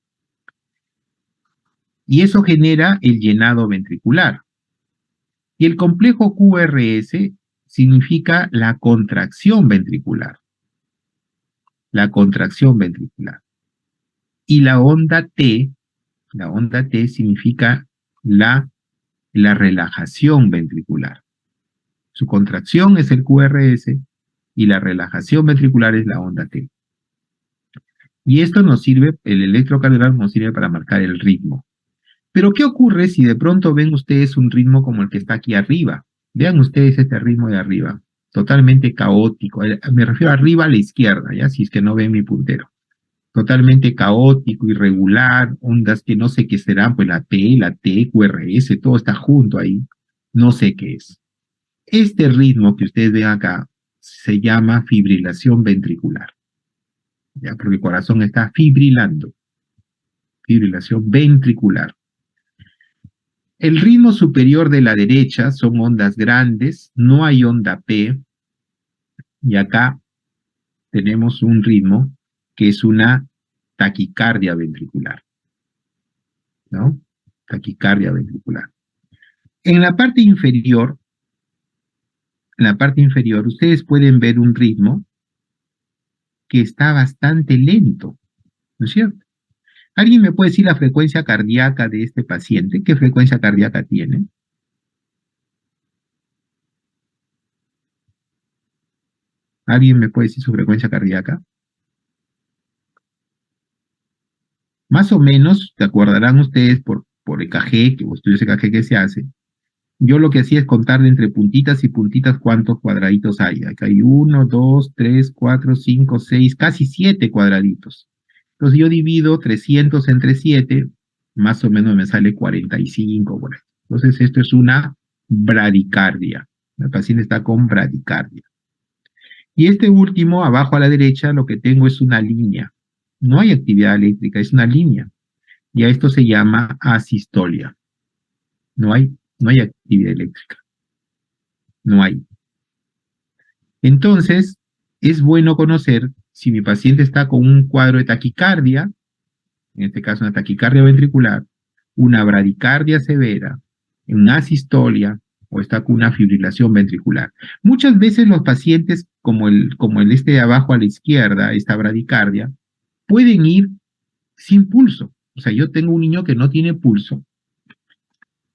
Y eso genera el llenado ventricular. Y el complejo QRS significa la contracción ventricular. La contracción ventricular. Y la onda T significa la relajación ventricular. Su contracción es el QRS y la relajación ventricular es la onda T. Y esto nos sirve, el electrocardiograma nos sirve para marcar el ritmo. Pero ¿qué ocurre si de pronto ven ustedes un ritmo como el que está aquí arriba? Vean ustedes este ritmo de arriba, totalmente caótico. Me refiero arriba a la izquierda, ¿ya? Si es que no ven mi puntero. totalmente caótico, irregular, ondas que no sé qué serán, pues la P, la T, QRS, todo está junto ahí, no sé qué es. Este ritmo que ustedes ven acá se llama fibrilación ventricular, ¿ya? Porque el corazón está fibrilando, fibrilación ventricular. El ritmo superior de la derecha son ondas grandes, no hay onda P, y acá tenemos un ritmo que es una taquicardia ventricular, ¿no? Taquicardia ventricular. En la parte inferior, ustedes pueden ver un ritmo que está bastante lento, ¿no es cierto? ¿Alguien me puede decir la frecuencia cardíaca de este paciente? ¿Qué frecuencia cardíaca tiene? ¿Alguien me puede decir su frecuencia cardíaca? Más o menos, se acordarán ustedes por EKG, o estudios EKG que se hace. Yo lo que hacía es contar de entre puntitas y puntitas cuántos cuadraditos hay. Acá hay 1, 2, 3, 4, 5, 6, casi 7 cuadraditos. Entonces yo divido 300 entre 7, más o menos me sale 45 por ahí. Entonces esto es una bradicardia. El paciente está con bradicardia. Y este último, abajo a la derecha, lo que tengo es una línea. No hay actividad eléctrica, es una línea. Y a esto se llama asistolia. No hay actividad eléctrica. No hay. Entonces, es bueno conocer si mi paciente está con un cuadro de taquicardia, en este caso una taquicardia ventricular, una bradicardia severa, una asistolia, o está con una fibrilación ventricular. Muchas veces los pacientes, como el este de abajo a la izquierda, esta bradicardia, pueden ir sin pulso. O sea, yo tengo un niño que no tiene pulso,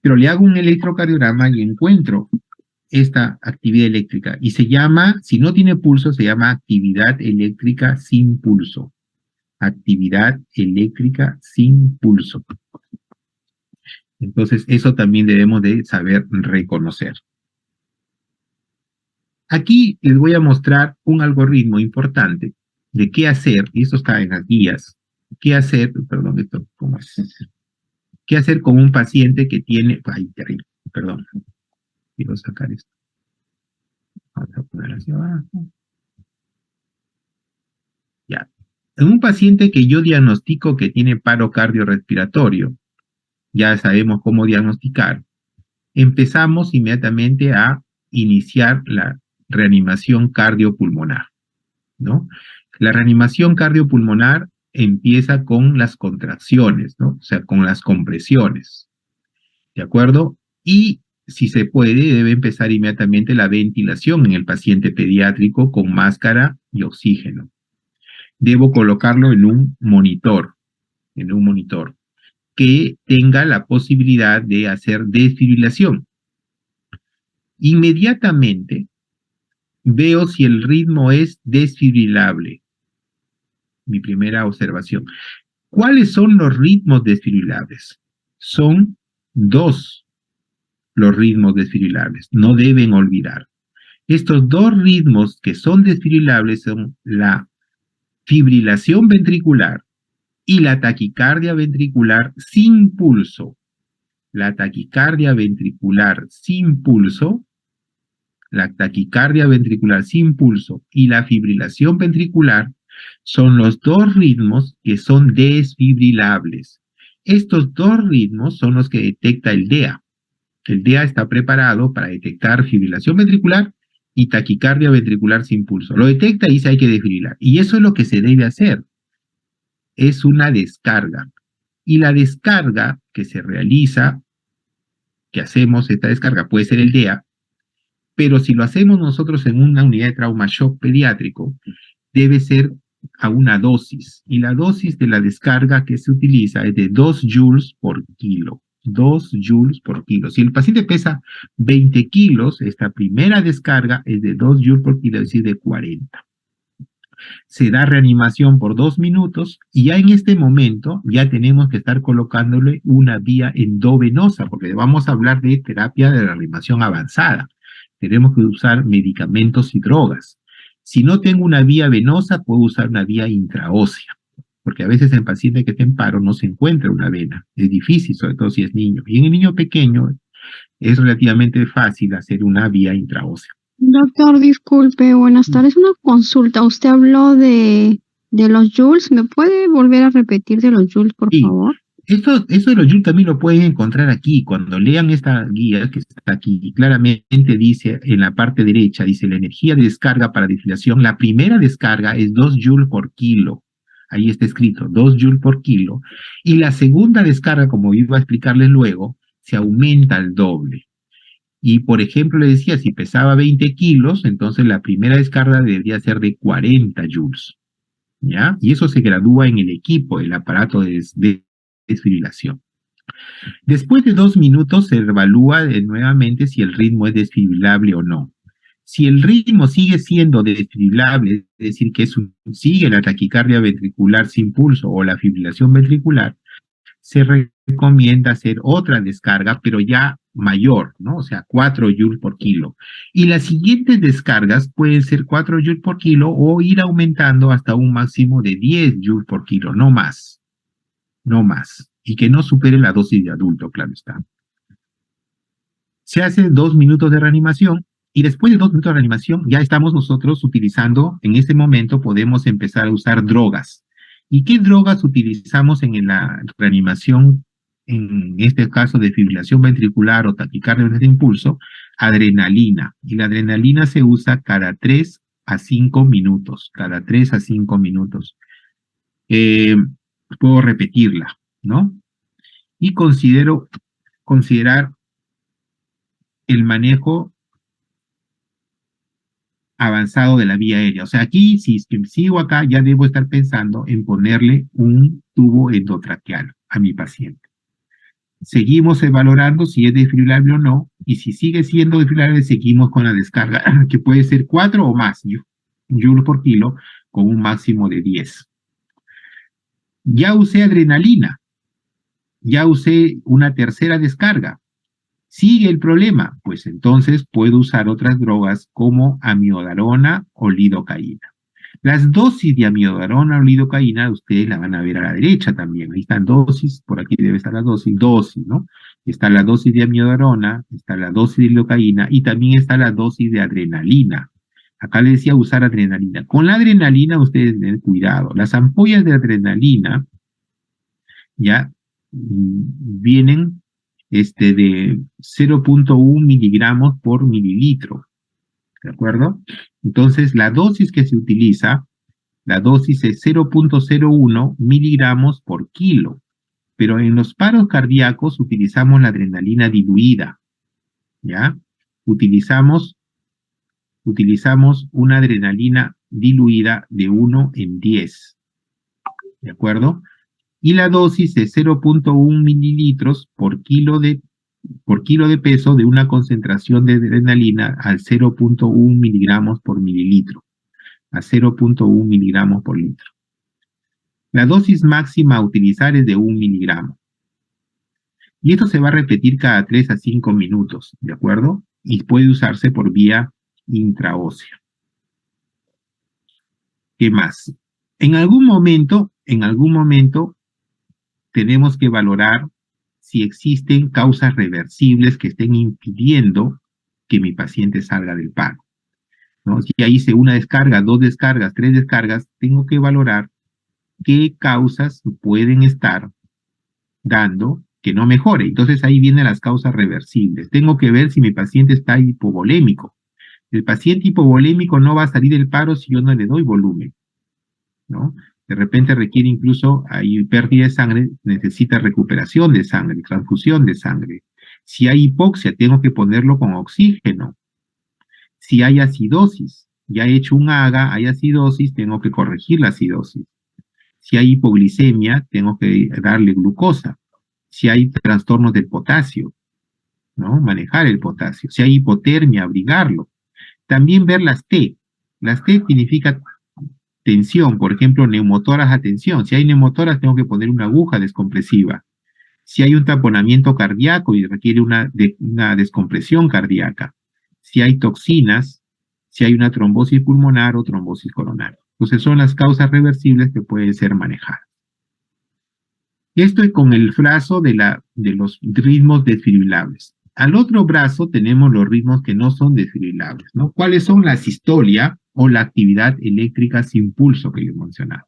pero le hago un electrocardiograma y encuentro esta actividad eléctrica. Y se llama, si no tiene pulso, se llama actividad eléctrica sin pulso. Actividad eléctrica sin pulso. Entonces, eso también debemos de saber reconocer. Aquí les voy a mostrar un algoritmo importante de qué hacer, y esto está en las guías, qué hacer, perdón, esto, ¿cómo es? ¿Qué hacer con un paciente que tiene, ay, terrible, perdón, quiero sacar esto. Vamos a poner hacia abajo. Ya. En un paciente que yo diagnostico que tiene paro cardiorrespiratorio, ya sabemos cómo diagnosticar, empezamos inmediatamente a iniciar la reanimación cardiopulmonar, ¿no? La reanimación cardiopulmonar empieza con las contracciones, ¿no? O sea, con las compresiones, ¿de acuerdo? Y si se puede, debe empezar inmediatamente la ventilación en el paciente pediátrico con máscara y oxígeno. Debo colocarlo en un monitor, que tenga la posibilidad de hacer desfibrilación. Inmediatamente veo si el ritmo es desfibrilable. Mi primera observación. ¿Cuáles son los ritmos desfibrilables? Son 2 los ritmos desfibrilables, no deben olvidar. Estos 2 ritmos que son desfibrilables son la fibrilación ventricular y la taquicardia ventricular sin pulso. La taquicardia ventricular sin pulso, la taquicardia ventricular sin pulso y la fibrilación ventricular son los 2 ritmos que son desfibrilables. Estos 2 ritmos son los que detecta el DEA. El DEA está preparado para detectar fibrilación ventricular y taquicardia ventricular sin pulso. Lo detecta y dice hay que desfibrilar. Y eso es lo que se debe hacer. Es una descarga. Y la descarga que se realiza, que hacemos esta descarga, puede ser el DEA, pero si lo hacemos nosotros en una unidad de trauma shock pediátrico, debe ser a una dosis. Y la dosis de la descarga que se utiliza es de 2 joules por kilo. 2 joules por kilo. Si el paciente pesa 20 kilos, esta primera descarga es de 2 joules por kilo, es decir, de 40. Se da reanimación por 2 minutos y ya en este momento ya tenemos que estar colocándole una vía endovenosa, porque vamos a hablar de terapia de reanimación avanzada. Tenemos que usar medicamentos y drogas. Si no tengo una vía venosa, puedo usar una vía intraósea. porque a veces en paciente que está en paro no se encuentra una vena, es difícil, sobre todo si es niño. Y en el niño pequeño es relativamente fácil hacer una vía intraósea. Doctor, disculpe, buenas tardes. Una consulta. Usted habló de los joules. ¿Me puede volver a repetir de los joules, por Sí, favor? eso de los Joule también lo pueden encontrar aquí. Cuando lean esta guía que está aquí, claramente dice en la parte derecha, dice la energía de descarga para desfilación. La primera descarga es 2 Joule por kilo. Ahí está escrito, 2 Joule por kilo. Y la segunda descarga, como iba a explicarles luego, se aumenta al doble. Y, por ejemplo, le decía, si pesaba 20 kilos, entonces la primera descarga debería ser de 40 joules. ¿Ya? Y eso se gradúa en el equipo, el aparato de desfibrilación. Después de 2 minutos se evalúa nuevamente si el ritmo es desfibrilable o no. Si el ritmo sigue siendo desfibrilable, es decir, que sigue la taquicardia ventricular sin pulso o la fibrilación ventricular, se recomienda hacer otra descarga, pero ya mayor, ¿no? O sea, 4 joules por kilo. Y las siguientes descargas pueden ser 4 joules por kilo o ir aumentando hasta un máximo de 10 joules por kilo, no más. No más. Y que no supere la dosis de adulto, claro está. Se hace 2 minutos de reanimación y después de 2 minutos de reanimación ya estamos nosotros utilizando, en este momento podemos empezar a usar drogas. ¿Y qué drogas utilizamos en la reanimación, en este caso de fibrilación ventricular o taquicardia de impulso? Adrenalina. Y la adrenalina se usa cada 3 a 5 minutos. Cada 3 a 5 minutos. Puedo repetirla, ¿no? Y considerar el manejo avanzado de la vía aérea. O sea, aquí, si sigo acá, ya debo estar pensando en ponerle un tubo endotraqueal a mi paciente. Seguimos valorando si es desfibrilable o no, y si sigue siendo desfibrilable, seguimos con la descarga, que puede ser 4 o más joules por kilo, con un máximo de 10. Ya usé adrenalina, ya usé una tercera descarga. ¿Sigue el problema? Pues entonces puedo usar otras drogas como amiodarona o lidocaína. Las dosis de amiodarona o lidocaína, ustedes la van a ver a la derecha también. Ahí están dosis, por aquí debe estar la dosis, ¿no? Está la dosis de amiodarona, está la dosis de lidocaína y también está la dosis de adrenalina. Acá les decía usar adrenalina. Con la adrenalina ustedes den cuidado. Las ampollas de adrenalina ya vienen de 0.1 miligramos por mililitro, ¿de acuerdo? Entonces, la dosis que se utiliza, la dosis es 0.01 miligramos por kilo, pero en los paros cardíacos utilizamos la adrenalina diluida, ¿ya? Utilizamos una adrenalina diluida de 1 en 10, ¿de acuerdo? Y la dosis es 0.1 mililitros por kilo de peso de una concentración de adrenalina al 0.1 miligramos por mililitro, a 0.1 miligramos por litro. La dosis máxima a utilizar es de 1 miligramo. Y esto se va a repetir cada 3 a 5 minutos, ¿de acuerdo? Y puede usarse por vía intraósea. ¿Qué más? En algún momento, tenemos que valorar si existen causas reversibles que estén impidiendo que mi paciente salga del paro, ¿no? Si ya hice una descarga, 2 descargas, 3 descargas, tengo que valorar qué causas pueden estar dando que no mejore. Entonces ahí vienen las causas reversibles. Tengo que ver si mi paciente está hipovolémico. El paciente hipovolémico no va a salir del paro si yo no le doy volumen, ¿no? De repente requiere incluso, hay pérdida de sangre, necesita recuperación de sangre, transfusión de sangre. Si hay hipoxia, tengo que ponerlo con oxígeno. Si hay acidosis, ya he hecho un AGA, hay acidosis, tengo que corregir la acidosis. Si hay hipoglicemia, tengo que darle glucosa. Si hay trastornos del potasio, ¿no? Manejar el potasio. Si hay hipotermia, abrigarlo. También ver las T. Las T significa tensión, por ejemplo, neumotoras a tensión. Si hay neumotoras, tengo que poner una aguja descompresiva. Si hay un taponamiento cardíaco y requiere una descompresión cardíaca. Si hay toxinas, si hay una trombosis pulmonar o trombosis coronaria. Entonces son las causas reversibles que pueden ser manejadas. Esto es con el brazo de los ritmos desfibrilables. Al otro brazo tenemos los ritmos que no son desfibrilables, ¿no? ¿Cuáles son? La sistolia o la actividad eléctrica sin pulso que yo he mencionado.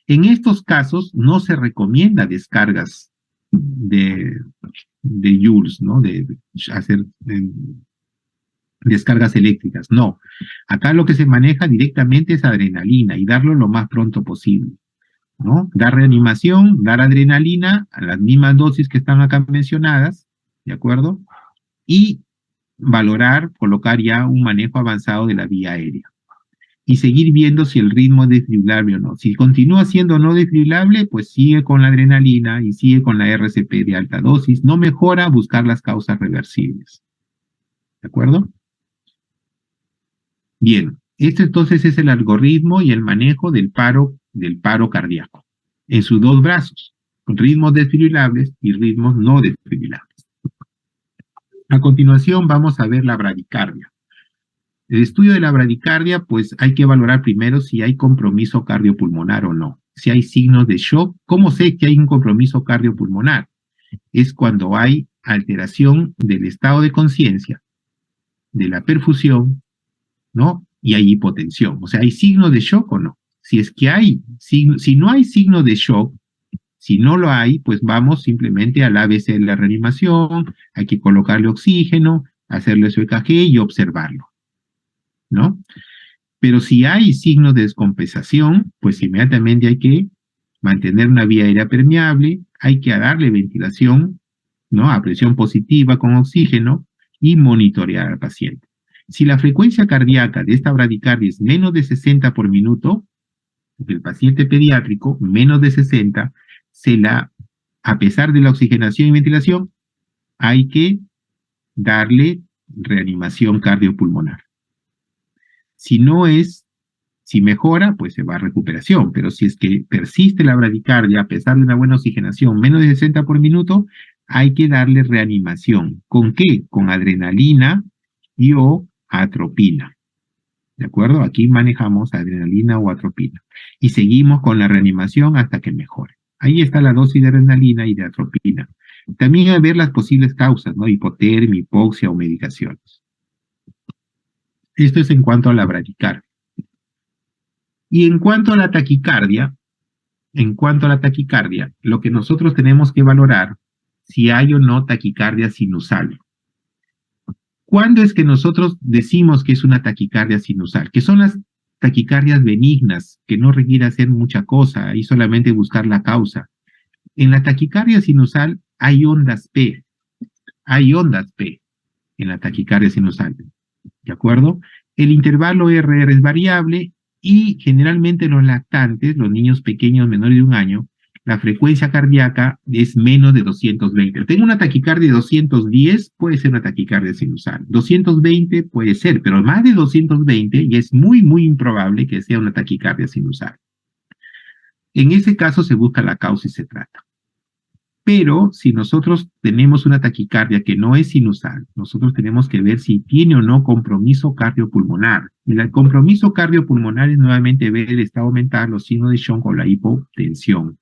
En estos casos no se recomienda descargas de joules, ¿no? De hacer descargas eléctricas, no. Acá lo que se maneja directamente es adrenalina y darlo lo más pronto posible, ¿no? Dar reanimación, dar adrenalina a las mismas dosis que están acá mencionadas, ¿de acuerdo? Y valorar, colocar ya un manejo avanzado de la vía aérea. Y seguir viendo si el ritmo es desfibrilable o no. Si continúa siendo no desfibrilable, pues sigue con la adrenalina y sigue con la RCP de alta dosis. No mejora, buscar las causas reversibles. ¿De acuerdo? Bien, este entonces es el algoritmo y el manejo del paro cardíaco. En sus dos brazos, ritmos desfibrilables y ritmos no desfibrilables. A continuación vamos a ver la bradicardia. El estudio de la bradicardia, pues hay que valorar primero si hay compromiso cardiopulmonar o no. Si hay signos de shock, ¿cómo sé que hay un compromiso cardiopulmonar? Es cuando hay alteración del estado de conciencia, de la perfusión, ¿no? Y hay hipotensión. O sea, ¿hay signos de shock o no? Si es que hay, si no hay signos de shock, si no lo hay, pues vamos simplemente al ABC de la reanimación, hay que colocarle oxígeno, hacerle su EKG y observarlo, ¿no? Pero si hay signos de descompensación, pues inmediatamente hay que mantener una vía aérea permeable, hay que darle ventilación, ¿no? A presión positiva con oxígeno y monitorear al paciente. Si la frecuencia cardíaca de esta bradicardia es menos de 60 por minuto, del paciente pediátrico, menos de 60, a pesar de la oxigenación y ventilación, hay que darle reanimación cardiopulmonar. Si mejora, pues se va a recuperación, pero si es que persiste la bradicardia, a pesar de una buena oxigenación, menos de 60 por minuto, hay que darle reanimación. ¿Con qué? Con adrenalina y o atropina. ¿De acuerdo? Aquí manejamos adrenalina o atropina. Y seguimos con la reanimación hasta que mejore. Ahí está la dosis de adrenalina y de atropina. También hay que ver las posibles causas, ¿no? Hipotermia, hipoxia o medicaciones. Esto es en cuanto a la bradicardia. Y en cuanto a la taquicardia, lo que nosotros tenemos que valorar si hay o no taquicardia sinusal. ¿Cuándo es que nosotros decimos que es una taquicardia sinusal? Que son las taquicardias benignas, que no requiere hacer mucha cosa y solamente buscar la causa. En la taquicardia sinusal hay ondas P. Hay ondas P en la taquicardia sinusal. ¿De acuerdo? El intervalo RR es variable y generalmente los lactantes, los niños pequeños menores de 1 año, la frecuencia cardíaca es menos de 220. Tengo una taquicardia de 210, puede ser una taquicardia sinusal. 220 puede ser, pero más de 220 y es muy, muy improbable que sea una taquicardia sinusal. En ese caso se busca la causa y se trata. Pero si nosotros tenemos una taquicardia que no es sinusal, nosotros tenemos que ver si tiene o no compromiso cardiopulmonar. Y el compromiso cardiopulmonar es nuevamente ver el estado mental, los signos de shock o la hipotensión.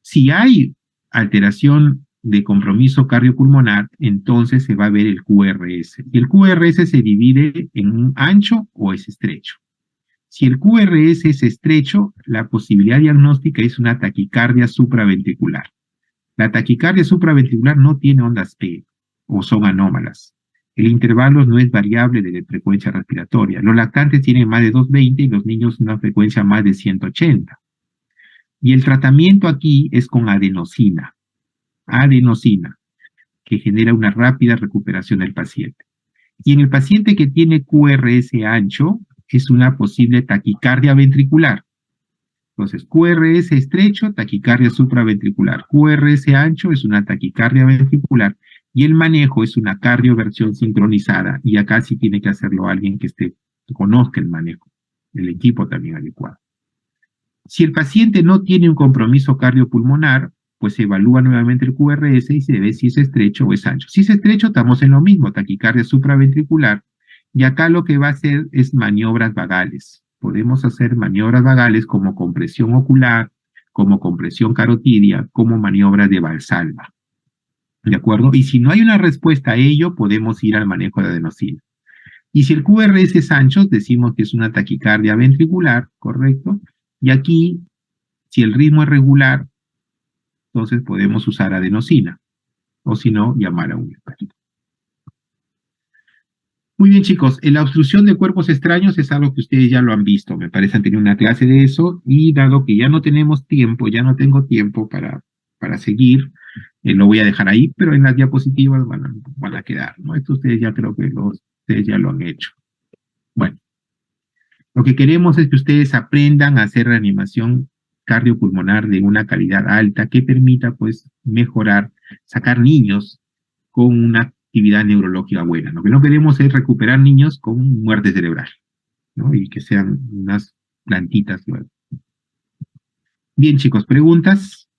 Si hay alteración de compromiso cardiopulmonar, entonces se va a ver el QRS. Y el QRS se divide en un ancho o es estrecho. Si el QRS es estrecho, la posibilidad diagnóstica es una taquicardia supraventricular. La taquicardia supraventricular no tiene ondas P o son anómalas. El intervalo no es variable de frecuencia respiratoria. Los lactantes tienen más de 220 y los niños una frecuencia más de 180. Y el tratamiento aquí es con adenosina, que genera una rápida recuperación del paciente. Y en el paciente que tiene QRS ancho, es una posible taquicardia ventricular. Entonces, QRS estrecho, taquicardia supraventricular. QRS ancho es una taquicardia ventricular. Y el manejo es una cardioversión sincronizada. Y acá sí tiene que hacerlo alguien que conozca el manejo, el equipo también adecuado. Si el paciente no tiene un compromiso cardiopulmonar, pues se evalúa nuevamente el QRS y se ve si es estrecho o es ancho. Si es estrecho, estamos en lo mismo, taquicardia supraventricular. Y acá lo que va a hacer es maniobras vagales. Podemos hacer maniobras vagales como compresión ocular, como compresión carotidia, como maniobras de Valsalva. ¿De acuerdo? Y si no hay una respuesta a ello, podemos ir al manejo de adenosina. Y si el QRS es ancho, decimos que es una taquicardia ventricular, ¿correcto? Y aquí, si el ritmo es regular, entonces podemos usar adenosina. O si no, llamar a un experto. Muy bien, chicos. La obstrucción de cuerpos extraños es algo que ustedes ya lo han visto. Me parece que han tenido una clase de eso. Y dado que ya no tenemos tiempo, ya no tengo tiempo para seguir, lo voy a dejar ahí, pero en las diapositivas van a quedar, ¿no? Esto ustedes ya creo que ustedes ya lo han hecho. Bueno, lo que queremos es que ustedes aprendan a hacer reanimación cardiopulmonar de una calidad alta que permita, pues, mejorar, sacar niños con una actividad neurológica buena. Lo que no queremos es recuperar niños con muerte cerebral, ¿no? Y que sean unas plantitas. Bien, chicos, ¿preguntas?